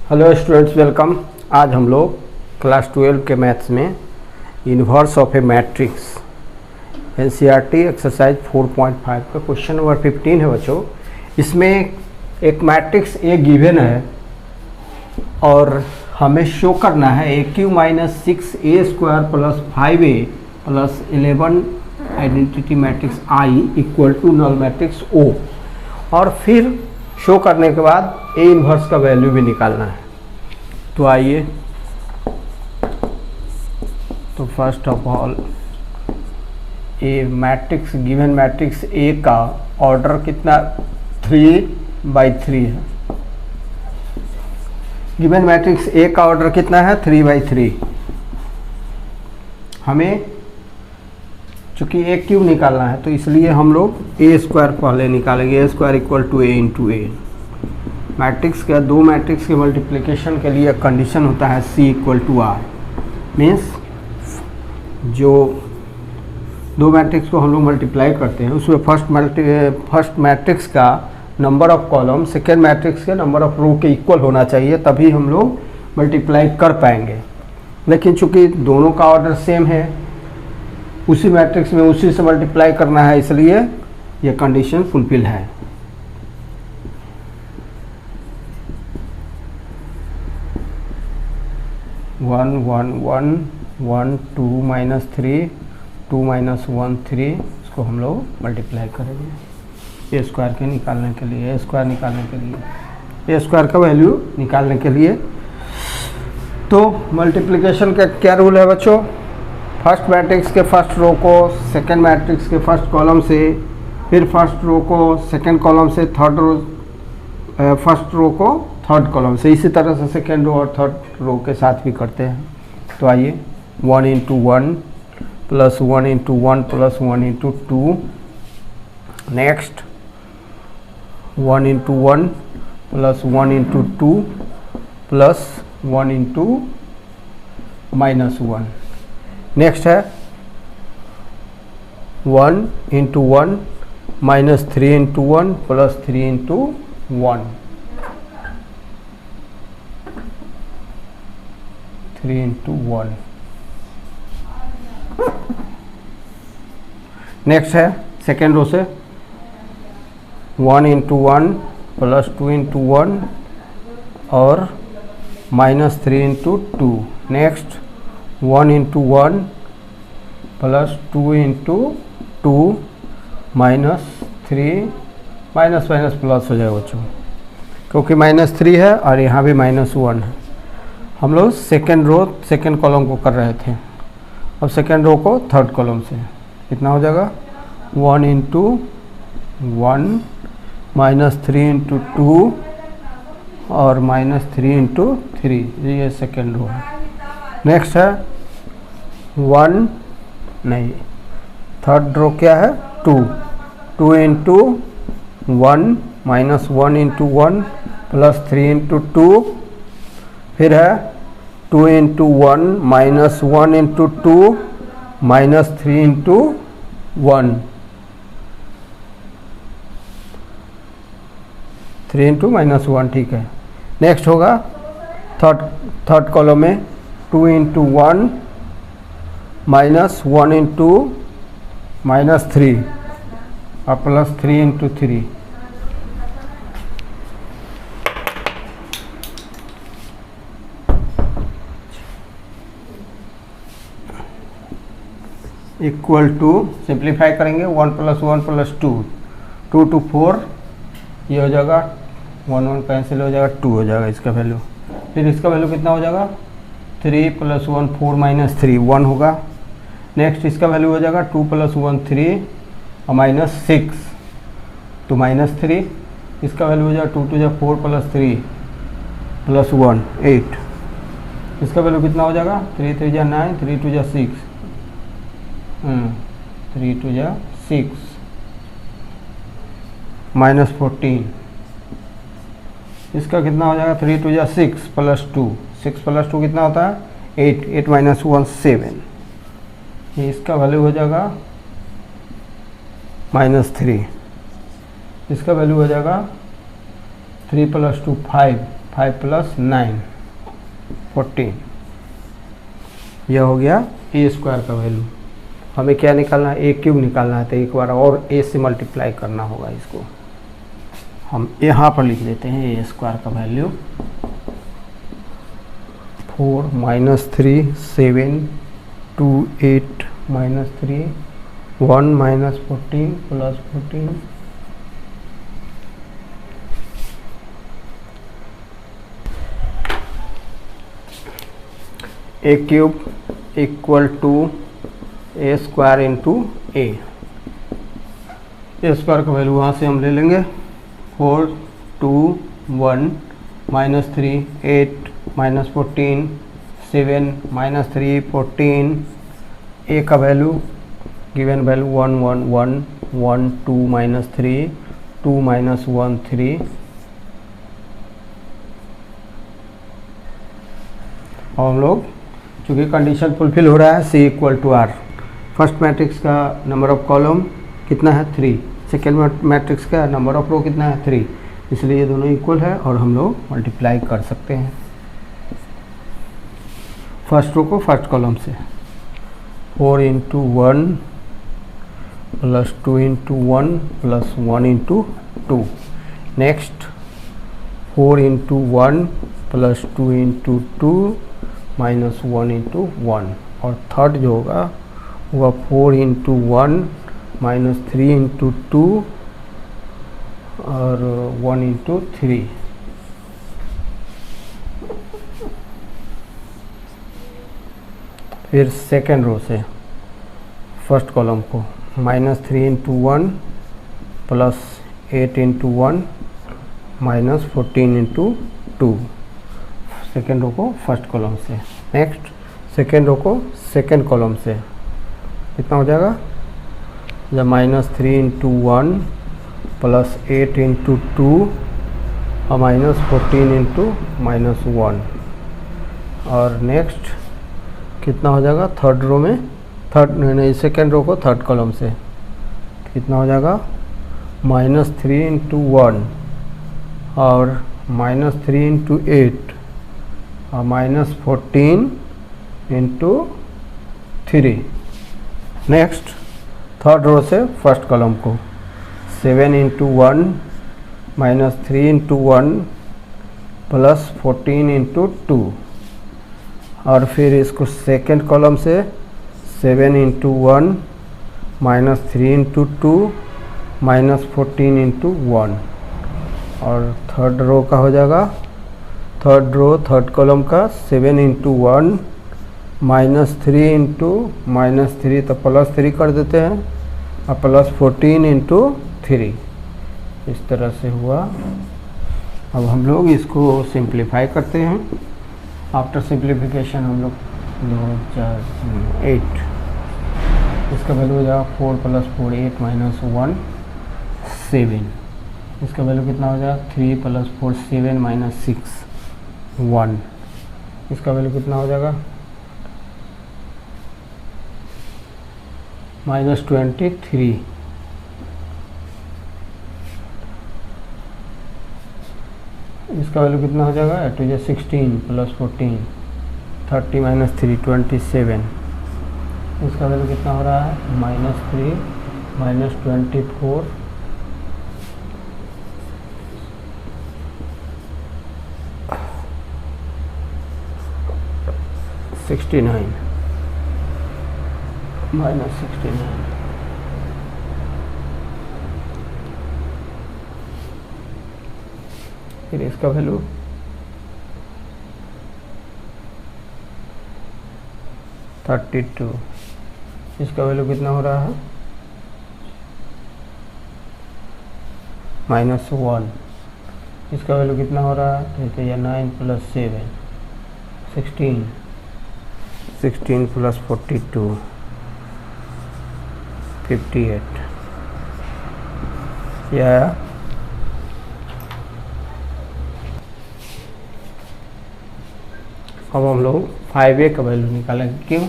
Hello students, welcome. आज हम लोग क्लास 12 के मैथ्स में inverse of A matrix NCERT exercise 4.5 का क्वेश्चन नंबर 15 है बच्चों। इसमें एक मैट्रिक्स ए गिवन है और हमें शो करना है A cube minus 6a² plus 5a plus 11 identity matrix I equal to null matrix O, और फिर शो करने के बाद ए इन्वर्स का वैल्यू भी निकालना है। तो आइए, तो first of all A matrix given matrix A का ऑर्डर कितना 3/3 है। गिवन मैट्रिक्स ए का ऑर्डर कितना है 3/3। हमें चूंकि ए क्यूब निकालना है तो इसलिए हम लोग ए स्क्वायर पहले निकालेंगे। A square equal to A into A. Matrix का दो मैट्रिक्स के मल्टीप्लिकेशन के लिए कंडीशन होता है C equal to are. Means जो दो मैट्रिक्स को हम लोग मल्टीप्लाई करते हैं उसमें फर्स्ट मैट्रिक्स का number of column second matrix के नंबर ऑफ रो के इक्वल होना चाहिए, तभी हम लोग मल्टीप्लाई कर पाएंगे। लेकिन चूंकि दोनों का ऑर्डर सेम है, उसी मैट्रिक्स में उसी से मल्टीप्लाई करना है, इसलिए यह कंडीशन फुलफिल है। One one one one 2 minus 3 2 minus 1 3, इसको हम लोग मल्टीप्लाई करेंगे ए स्क्वायर के निकालने के लिए, ए स्क्वायर निकालने के लिए, ए स्क्वायर का वैल्यू निकालने के लिए। तो मल्टीप्लिकेशन का क्या रूल है बच्चों? फर्स्ट मैट्रिक्स के फर्स्ट रो को सेकंड मैट्रिक्स के फर्स्ट कॉलम से, फिर फर्स्ट रो को सेकंड कॉलम से, थर्ड रो फर्स्ट रो को थर्ड कॉलम से, इसी तरह से सेकंड रो और थर्ड रो के साथ भी करते हैं। तो आइए 1 into 1 plus 1 into 1 plus 1 into 2। Next 1 into 1 plus 1 into 2 plus 1 into minus 1। Next है 1 into 1 minus 3 into 1 plus 3 into 1, 3 into 1। Next है सेकेंड रो से 1 इंटू 1 प्लस 2 इंटू 1 और minus 3 into 2। Next 1 into 1 plus 2 into 2 minus 3, minus minus plus हो जाएगा बच्चों, क्योंकि minus 3 है और यहाँ भी माइनस 1 है। हम लोग सेकेंड रो सेकेंड कॉलम को कर रहे थे, अब सेकेंड रो को थर्ड कॉलम से कितना हो जाएगा 1 इंटू 1 माइनस 3 इंटू 2 और माइनस 3 इंटू 3, ये सेकेंड रो है। नेक्स्ट है 1 नहीं, थर्ड रो क्या है 2 into 1 minus 1 into 1 plus 3 into 2, फिर है 2 into 1 minus 1 into 2 minus 3 into 1, 3 into minus 1, ठीक है। नेक्स्ट होगा थर्ड कॉलम में 2 इंटू 1 माइनस 1 इंटू माइनस 3 और plus 3 into 3। Equal to simplify करेंगे 1 प्लस 1 प्लस 2, 2 टू 4, ये हो जाएगा 1 1 कैंसिल हो जाएगा, 2 हो जाएगा इसका वैल्यू। फिर इसका वैल्यू कितना हो जाएगा 3 प्लस 1 4 माइनस 3 1 होगा। नेक्स्ट इसका वैल्यू हो जाएगा 2 प्लस 1 3 और माइनस 6, तो माइनस 3। इसका वैल्यू हो जाएगा 2 2 4 प्लस 3 प्लस 1 8। इसका वैल्यू कितना हो जाएगा 3 3 9 3 2 6, 3 2 6 माइनस 14। इसका कितना हो जाएगा 3 2 6 प्लस 2, 6 प्लस 2 कितना होता है 8, 8 माइनस 1 7। ये इसका वैल्यू हो जाएगा -3। इसका वैल्यू हो जाएगा 3 + 2 5, 5 + 9 14। यह हो गया ए स्क्वायर का वैल्यू। हमें क्या निकालना है, ए क्यूब निकालना है, तो एक बार और ए से मल्टीप्लाई करना होगा इसको। हम यहाँ पर लिख देते हैं ए स्क्वायर का value 4 - 3 7 2 8 -3 1 - 14 + 14 A cube equal to A square into A square का वैल्यू वहाँ से हम ले लेंगे 4 2 1 -3 8 -14 7 -3 14। ए का वैल्यू गिवन वैल्यू 1 1 1 1 2 -3 2 -1 3। और हम लोग चूँकि कंडीशन फुलफिल हो रहा है C equal to R. First matrix का नंबर ऑफ कॉलम कितना है 3, सेकेंड मैट्रिक्स का नंबर ऑफ रो कितना है 3, इसलिए ये दोनों इक्वल है और हम लोग मल्टीप्लाई कर सकते हैं फर्स्ट रो को फर्स्ट कॉलम से। 4 × 1 + 2 × 1 + 1 × 2। नेक्स्ट 4 × 1 + 2 × 2 -1 × 1। और थर्ड जो होगा वह 4 × 1 - 3 × 2 और 1 × 3। फिर सेकेंड रो से फर्स्ट कॉलम को -3 × 1 + 8 × 1 -14 × 2। सेकेंड रो को फर्स्ट कॉलम से। नेक्स्ट सेकेंड रो को सेकेंड कॉलम से कितना हो जाएगा, जब -3 × 1 + 8 × 2 और -14 × -1। और नेक्स्ट कितना हो जाएगा थर्ड रो में, नहीं सेकेंड रो को थर्ड कॉलम से कितना हो जाएगा -3 × 1 और -3 × 8 और -14 × 3। नेक्स्ट थर्ड रो से फर्स्ट कॉलम को 7 × 1 -3 × 1 + 14 × 2। और फिर इसको सेकेंड कॉलम से 7 × 1 -3 × 2 -14 × 1। और थर्ड रो का हो जाएगा, थर्ड रो थर्ड कॉलम का 7 × 1 -3 × -3 तो +3 कर देते हैं और +14 × 3। इस तरह से हुआ। अब हम लोग इसको सिंप्लीफाई करते हैं। आफ्टर सिंप्लीफिकेशन हम लोग 2 4 8, इसका वैल्यू हो जाएगा 4 + 4 8 - 1 7। इसका वैल्यू कितना हो जाएगा 3 + 4 7 - 6 1। इसका वैल्यू कितना हो जाएगा -23। इसका वैल्यू कितना हो जाएगा 8 × 16 + 14 30 - 3 27। इसका वैल्यू कितना हो रहा है -3 -24 69 -69। फिर इसका वैल्यू -32। इसका वैल्यू कितना हो रहा है -1। इसका वैल्यू कितना हो रहा है तो यह 9 + 7 16 16 + 42 58। यह अब हम लोग 5a का वैल्यू निकालेंगे। क्यों,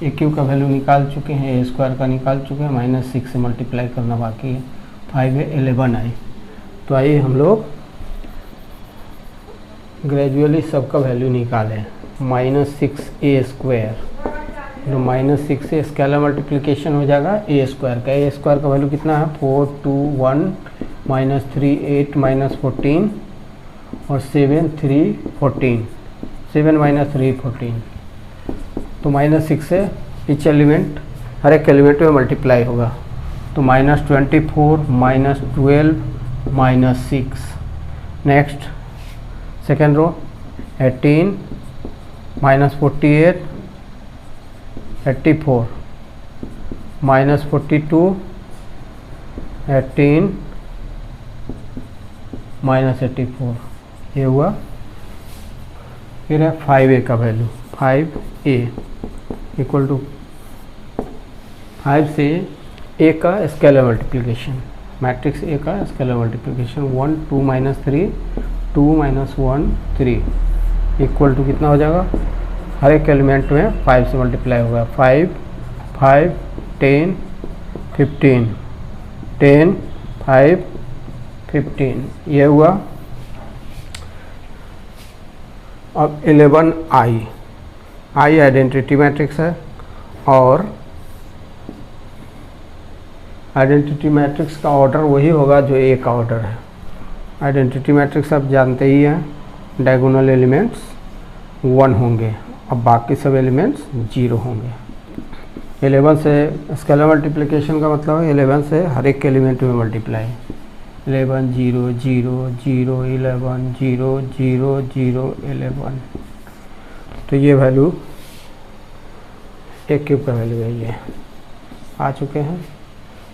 ए क्यू का वैल्यू निकाल चुके हैं, ए स्क्वायर का निकाल चुके हैं, -6 से मल्टीप्लाई करना बाकी है। 5a 11 आए। तो आइए हम लोग ग्रेजुअली सबका वैल्यू निकालें। -6a², तो -6 स्केलर मल्टीप्लिकेशन हो जाएगा a स्क्वायर का। a स्क्वायर का वैल्यू कितना है 4 2 1 -3 8 -14 और 7 3 14, 7 - 3 14। तो -6 से each एलिमेंट हर एक एलिमेंट में मल्टीप्लाई होगा। तो -24 -12 -6। नेक्स्ट सेकेंड रो 18 -48 84 -42 18 -84, ये हुआ। फिर है 5a का वैल्यू, 5a इक्वल टू 5 से a का स्केलर मल्टीप्लिकेशन, मैट्रिक्स a का स्केलर मल्टीप्लिकेशन 1 2 -3 2 -1 3 इक्वल टू कितना हो जाएगा, हर एक एलिमेंट में 5 से मल्टीप्लाई होगा। 5 5 10 15 10 5 15, ये हुआ। अब 11i आइडेंटिटी मैट्रिक्स है, और आइडेंटिटी मैट्रिक्स का ऑर्डर वही होगा जो ए का ऑर्डर है। आइडेंटिटी मैट्रिक्स आप जानते ही हैं, डायगोनल एलिमेंट्स 1 होंगे, अब बाकी सब एलिमेंट्स 0 होंगे। 11 से स्केलर मल्टीप्लिकेशन का मतलब है 11 से हर एक एलिमेंट में मल्टीप्लाई। 11 0 0 0 11 0 0 0 11, तो ये वैल्यू ए क्यूब का वैल्यू है, ये आ चुके हैं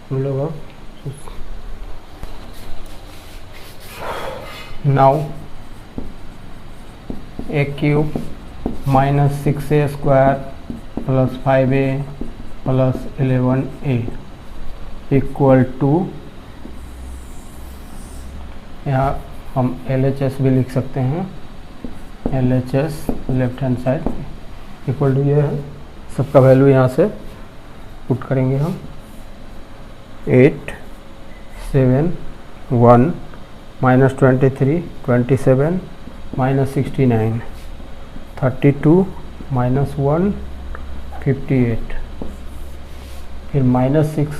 हम लोग। Now A cube -6a² + 5a + 11a equal to, यहाँ हम LHS भी लिख सकते हैं, LHS left hand side equal to ये है। सबका वैल्यू यहाँ से पुट करेंगे हम, 8 7 1 -23 27 -69 32 -1 58। फिर -6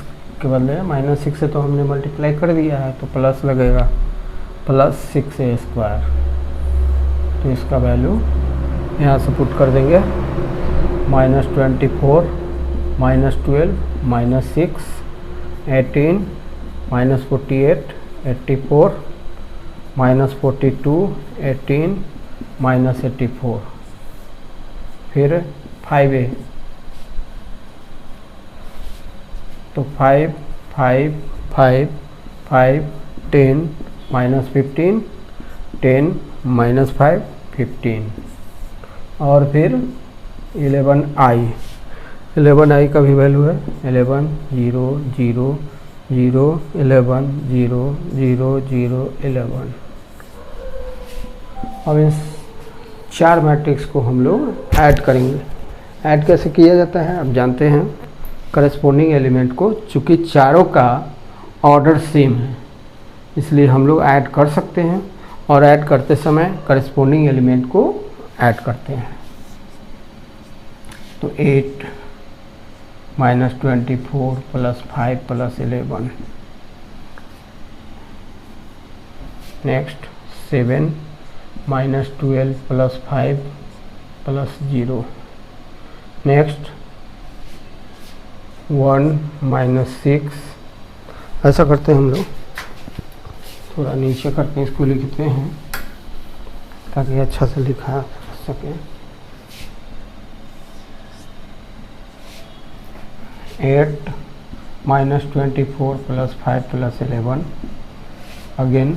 के बदले -6 से तो हमने मल्टीप्लाई कर दिया है, तो प्लस लगेगा, +6a²। तो इसका वैल्यू यहाँ से पुट कर देंगे, -24 -12 -6 18 -48 84 -42 18 -84। फिर 5a, तो 5 5 5 5 10 -15 10 -5 15, और फिर 11i का भी वैल्यू है 11 0 0 0 11 0 0 0 11। अब इस 4 मैट्रिक्स को हम लोग ऐड करेंगे। ऐड कैसे किया जाता है आप जानते हैं, करस्पॉन्डिंग एलिमेंट को, चूँकि चारों का ऑर्डर सेम है इसलिए हम लोग ऐड कर सकते हैं, और ऐड करते समय करस्पॉन्डिंग एलिमेंट को ऐड करते हैं। तो 8 -24 + 5 + 11। नेक्स्ट 7 -12 + 5 + 0। नेक्स्ट 1 -6। ऐसा करते हैं हम लोग, थोड़ा नीचे करते हैं, इसको लिखते हैं ताकि अच्छा से लिखा सके। 8 -24 + 5 + 11। अगेन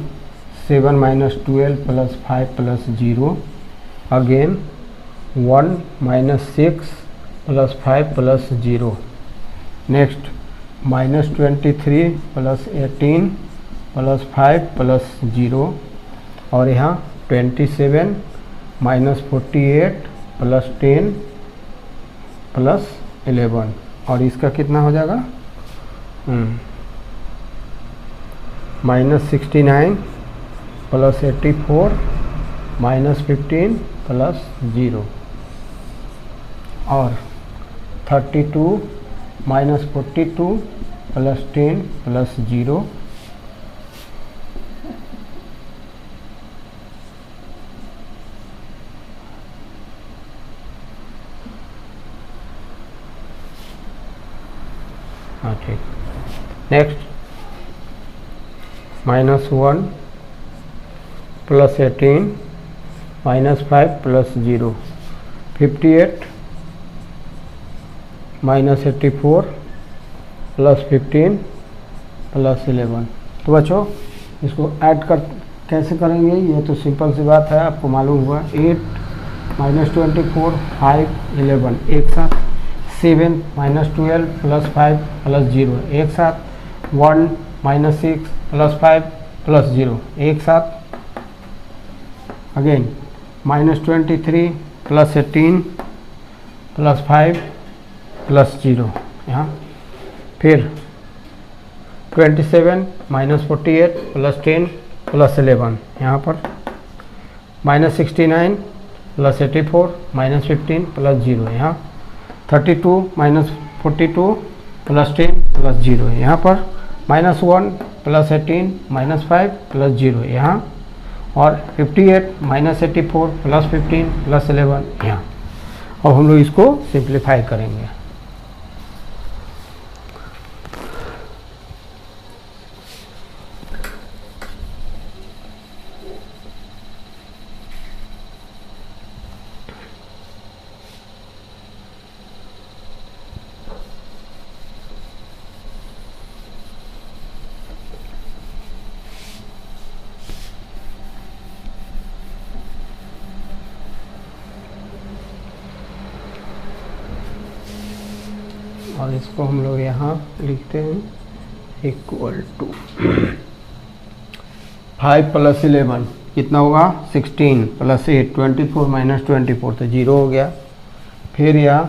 7 -12 + 5 + 0। अगेन 1 -6 + 5 + 0। नेक्स्ट -23 + 18 + 5 + 0, और यहाँ 27 -48 + 10 + 11, और इसका कितना हो जाएगा -69 + 84 -15 प्लस 0 और 32 -42 प्लस 10 प्लस 0 हाँ ठीक। Next -1 plus 18 -5 plus 0 58 -84 plus 15 plus 11। तो बच्चों इसको ऐड कर कैसे करेंगे, ये तो सिंपल सी बात है, आपको मालूम हुआ। 8 -24 5 11 एक साथ, 7 -12 प्लस 5 प्लस 0 एक साथ, 1 -6 प्लस 5 प्लस 0 एक साथ, अगेन -23 प्लस 18 प्लस 5 प्लस 0 यहाँ, फिर 27 -48 प्लस 10 प्लस 11 यहाँ पर, -69 प्लस 84 -15 प्लस 0 यहाँ, 32 -42 प्लस 10 प्लस 0 यहाँ पर, -1 प्लस 18 -5 प्लस 0 यहाँ, और 58 -84 प्लस 15 प्लस 11 यहाँ। अब हम लोग इसको सिंप्लीफाई करेंगे। और इसको हम लोग यहाँ लिखते हैं इक्वल टू 5 प्लस 11 कितना होगा 16 प्लस 8 24 माइनस 24 तो 0 हो गया। फिर यहाँ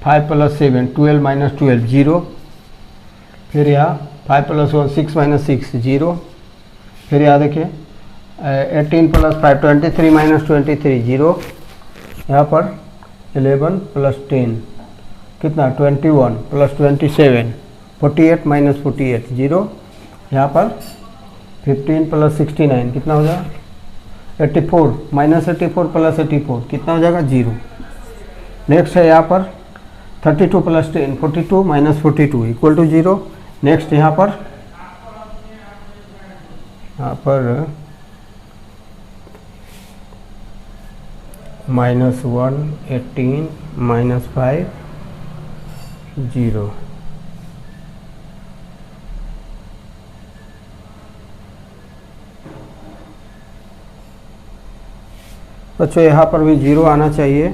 5 प्लस 7 12 माइनस 12 0। फिर यहाँ 5 प्लस 1 6 माइनस 6 0। फिर यहाँ देखिए 18 प्लस 5 23 माइनस 23 0। यहाँ पर 11 प्लस 10 कितना 21 प्लस 27 48 माइनस 48 0। यहाँ पर 15 प्लस 69 कितना हो जाएगा 84 माइनस 84 प्लस 84 कितना हो जाएगा 0। नेक्स्ट है यहाँ पर 32 plus 10 42 minus 42 equal to 0। Next यहाँ पर -1 18 माइनस 5 0। बच्चों यहाँ पर भी 0 आना चाहिए,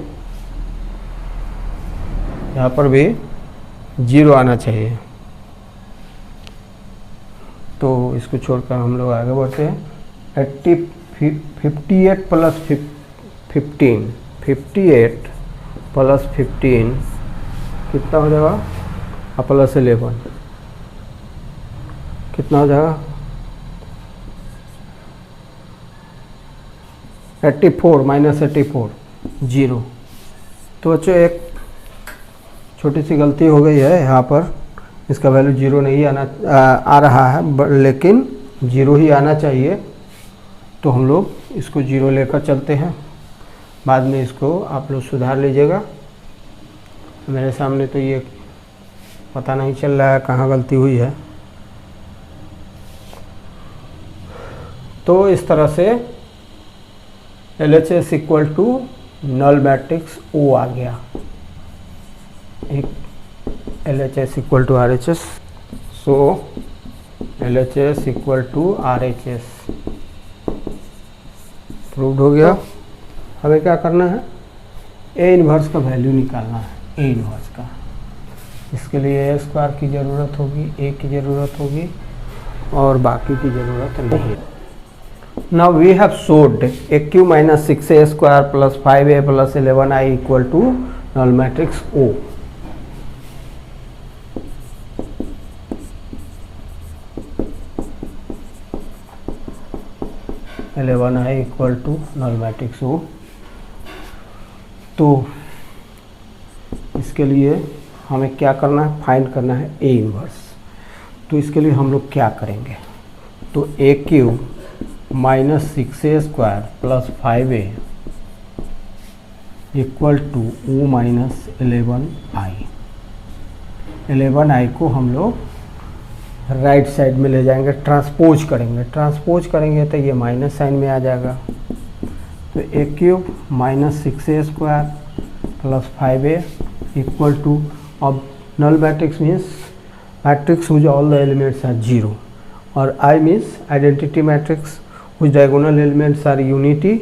यहाँ पर भी 0 आना चाहिए। तो इसको छोड़कर हम लोग आगे बढ़ते हैं। 58 प्लस 15 58 प्लस 15 कितना हो जाएगा प्लस 11 कितना हो जाएगा 84 माइनस 84 0। तो बच्चों एक छोटी सी गलती हो गई है यहाँ पर, इसका वैल्यू 0 नहीं आ रहा है, लेकिन 0 ही आना चाहिए। तो हम लोग इसको 0 लेकर चलते हैं, बाद में इसको आप लोग सुधार लीजिएगा। मेरे सामने तो ये पता नहीं चल रहा है कहाँ गलती हुई है। तो इस तरह से LHS equal to null matrix O आ गया। एक LHS equal to RHS, so LHS equal to RHS proved हो गया। हमें क्या करना है A इन्वर्स का वैल्यू निकालना है, A इन्वर्स का। इसके लिए A स्क्वायर की ज़रूरत होगी, A की ज़रूरत होगी और बाकी की ज़रूरत नहीं। Now we have showed a Q minus 6A square plus 5A plus 11I equal to null matrix O. 11i equal to null matrix हो। तो इसके लिए हमें क्या करना है, फाइंड करना है ए इन्वर्स। तो इसके लिए हम लोग क्या करेंगे, तो A cube minus 6a square plus 5a equal to O minus 11i। 11i को हम लोग राइट साइड में ले जाएंगे, ट्रांसपोज करेंगे। ट्रांसपोज करेंगे तो ये माइनस साइन में आ जाएगा। तो A cube minus 6a square plus 5a equal to, अब null matrix means matrix whose all the elements are zero, और I means identity matrix whose diagonal elements are unity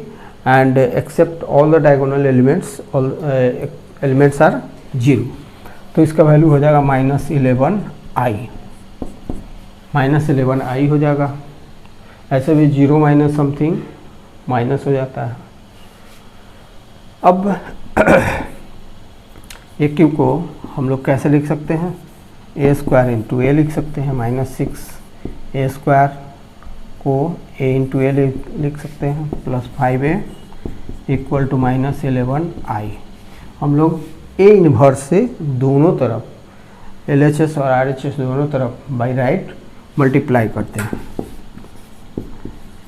and except all the diagonal elements, all elements are zero. तो इसका value हो जाएगा minus 11i, minus 11i हो जाएगा। ऐसे भी zero minus something minus हो जाता है। अब ए क्यूब को हम लोग कैसे लिख सकते हैं, ए स्क्वायर इंटू ए लिख सकते हैं। माइनस 6a स्क्वायर को a इंटू ए लिख सकते हैं, plus 5a equal to minus 11i। हम लोग ए इन्वर्स से दोनों तरफ LHS और RHS दोनों तरफ बाई राइट मल्टीप्लाई करते हैं।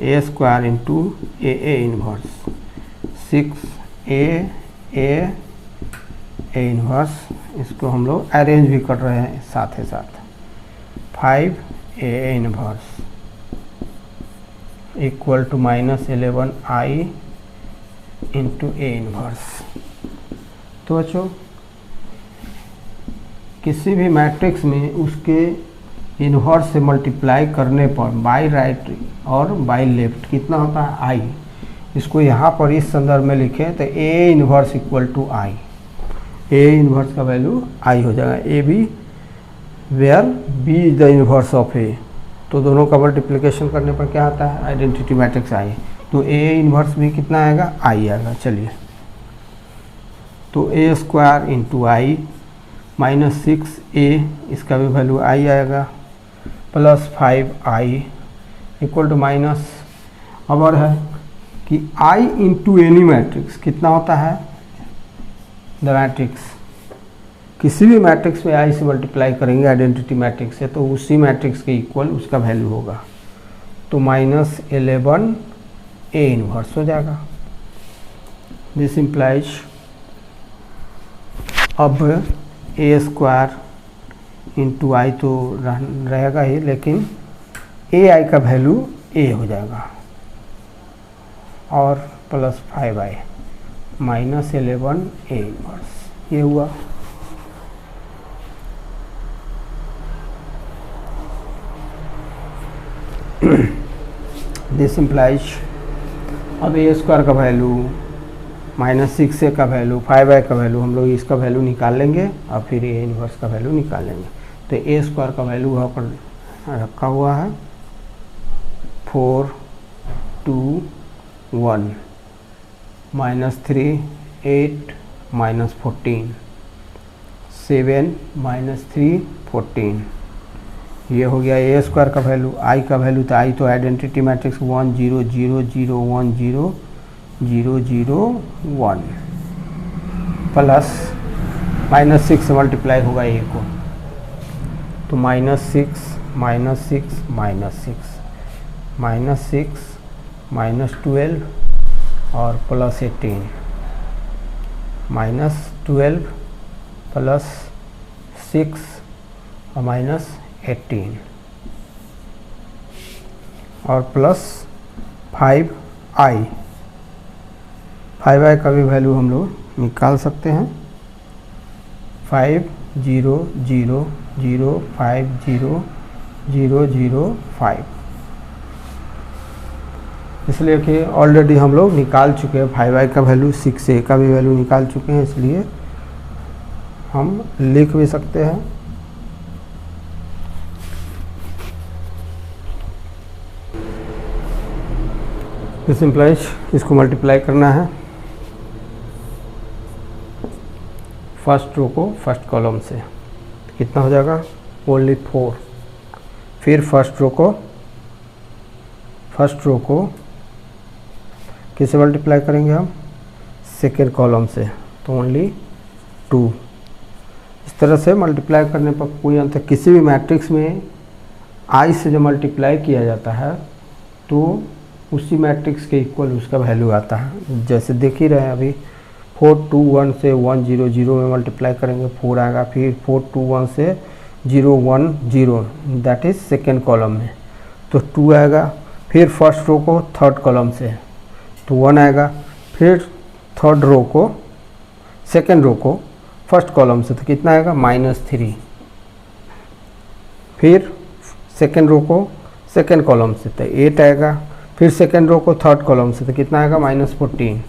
ए square into A inverse 6a inverse, इसको हम लोग अरेंज भी कर रहे हैं साथ ही साथ। 5a inverse equal to minus 11i into A inverse. तो बच्चों किसी भी मैट्रिक्स में उसके इन्वर्स से मल्टीप्लाई करने पर बाई राइट और बाई लेफ्ट कितना होता है, आई। इसको यहाँ पर इस संदर्भ में लिखें तो A inverse equal to I. A inverse का वैल्यू आई हो जाएगा। A B where B is the inverse of A, तो दोनों का मल्टीप्लिकेशन करने पर क्या आता है, आइडेंटिटी मैट्रिक्स आई। तो ए इन्वर्स भी कितना आएगा, आई आएगा। चलिए, तो ए स्क्वायर इंटू आई माइनस 6a, इसका भी वैल्यू आई आएगा, plus 5i equal to minus, अब और है कि i इंटू एनी मैट्रिक्स कितना होता है, द मैट्रिक्स। किसी भी मैट्रिक्स में i से मल्टीप्लाई करेंगे आइडेंटिटी मैट्रिक्स से, तो उसी मैट्रिक्स के इक्वल उसका वैल्यू होगा। तो माइनस 11a इन्वर्स हो जाएगा। दिस इम्प्लाइज, अब ए स्क्वायर इंटू आई तो रहेगा ही, लेकिन ए आई का वैल्यू ए हो जाएगा, और plus 5i minus 11a inverse, ये हुआ। दिस इम्प्लाइज, अब ए स्क्वायर का वैल्यू माइनस 6a का वैल्यू 5i का वैल्यू, हम लोग इसका वैल्यू निकाल लेंगे और फिर ए इन्वर्स का वैल्यू निकाल लेंगे। तो ए स्क्वायर का वैल्यू वहाँ पर रखा हुआ है 4 2 1 माइनस 3 8 माइनस 14 7 माइनस 3 14, ये हो गया ए स्क्वायर का वैल्यू। आई का वैल्यू, तो आई तो आइडेंटिटी मैट्रिक्स 1 0 0 0 1 0 0 0 1 प्लस माइनस 6 से मल्टीप्लाई होगा ए को, तो minus 6 minus 6 minus 6 minus 6 minus 12 और प्लस 18 माइनस 12 प्लस 6 और माइनस 18 और प्लस 5i। 5i का भी वैल्यू हम लोग निकाल सकते हैं, 5 0 0 0 5 0 0 0 5, इसलिए कि ऑलरेडी हम लोग निकाल चुके हैं 5i का वैल्यू, 6a का भी वैल्यू निकाल चुके हैं, इसलिए हम लिख भी सकते हैं। दिस इम्प्लाइज, इसको मल्टीप्लाई करना है फर्स्ट रो को फर्स्ट कॉलम से, कितना हो जाएगा, ओनली 4। फिर फर्स्ट रो को किससे मल्टीप्लाई करेंगे हम, सेकेंड कॉलम से, तो ओनली 2। इस तरह से मल्टीप्लाई करने पर कोई अंतर, किसी भी मैट्रिक्स में आई से जब मल्टीप्लाई किया जाता है तो उसी मैट्रिक्स के इक्वल उसका वैल्यू आता है। जैसे देख ही रहे हैं अभी 4 2 1 से 1 0 0 में मल्टीप्लाई करेंगे 4 आएगा, फिर 4 2 1 से 0 1 0, दैट इज़ सेकेंड कॉलम में तो 2 आएगा। फिर फर्स्ट रो को थर्ड कॉलम से तो 1 आएगा, फिर थर्ड रो को सेकेंड रो को फर्स्ट कॉलम से तो कितना आएगा, -3। फिर सेकेंड रो को सेकेंड कॉलम से तो 8 आएगा, फिर सेकेंड रो को थर्ड कॉलम से तो कितना आएगा, -14।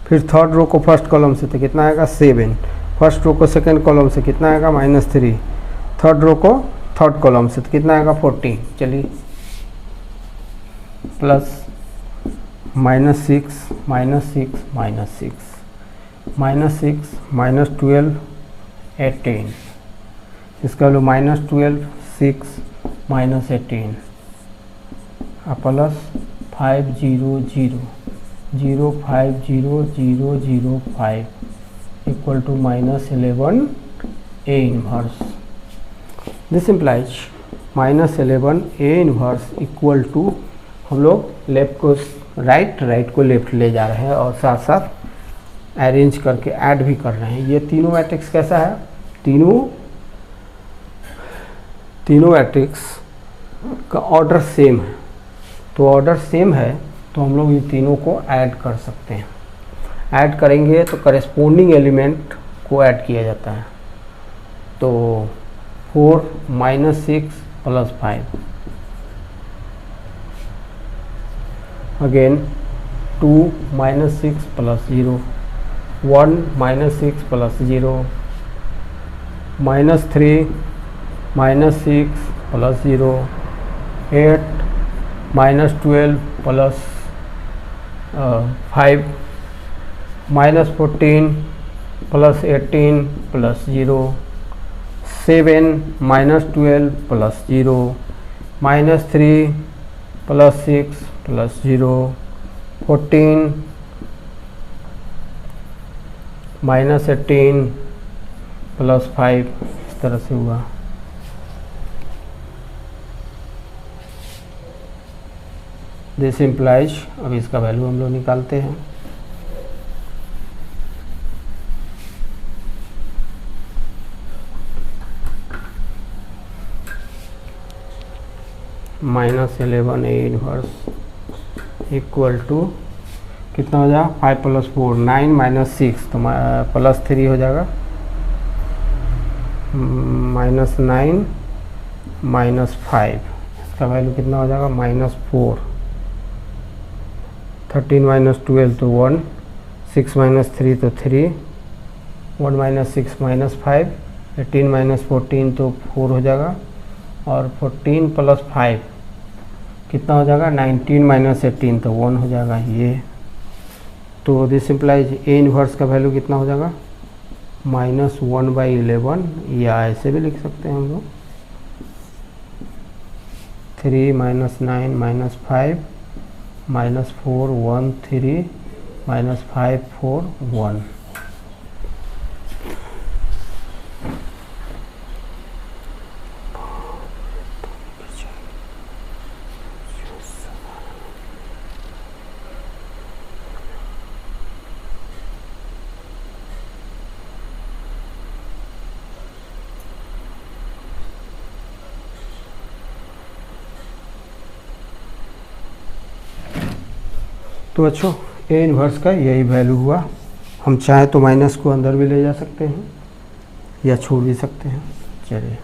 फिर थर्ड रो को फर्स्ट कॉलम से तो कितना आएगा, 7। फर्स्ट रो को सेकेंड कॉलम से कितना आएगा, -3। थर्ड रो को थर्ड कॉलम से तो कितना आएगा, 14। चलिए प्लस -6 -6 -12 18, इसका value -12 6 -18 plus 5 0 0 0 5 0 0 0 5 equal to -11 A inverse. This implies -11 A inverse equal to, हम लोग लेफ्ट को राइट को लेफ्ट ले जा रहे हैं और साथ साथ अरेंज करके ऐड भी कर रहे हैं। ये तीनों मैट्रिक्स कैसा है, तीनों मैट्रिक्स का ऑर्डर सेम है, तो ऑर्डर सेम है तो हम लोग ये तीनों को ऐड कर सकते हैं। ऐड करेंगे तो करेस्पोंडिंग एलिमेंट को ऐड किया जाता है, तो 4 -6 + 5 अगेन 2 -6 + 0 1 -6 + 0 -3 -6 + 0 8 -12 + 5 -14 + 18 + 0 7 -12 + 0 -3 + 6 + 0 14 -18 + 5, इस तरह से हुआ। दिस इम्प्लाइज, अब इसका वैल्यू हम लोग निकालते हैं। -11 A इनवर्स इक्वल टू कितना हो जाएगा, 5 + 4 9 -6 तो +3 हो जाएगा, -9 -5, इसका वैल्यू कितना हो जाएगा, -4। 13 - 12 तो 1, 6 - 3 तो 3, 1 - 6 - 5, 18 - 14 तो 4 हो जाएगा, और 14 + 5 कितना हो जाएगा, 19 - 18 तो 1 हो जाएगा ये। तो दिस इम्प्लाइज A इनवर्स का वैल्यू कितना हो जाएगा, -1/11, या ऐसे भी लिख सकते हैं हम लोग 3 - 9 - 5 -4 1 3 -5 4 1। तो अच्छा, A इनवर्स का यही वैल्यू हुआ। हम चाहे तो माइनस को अंदर भी ले जा सकते हैं या छोड़ भी सकते हैं। चलिए।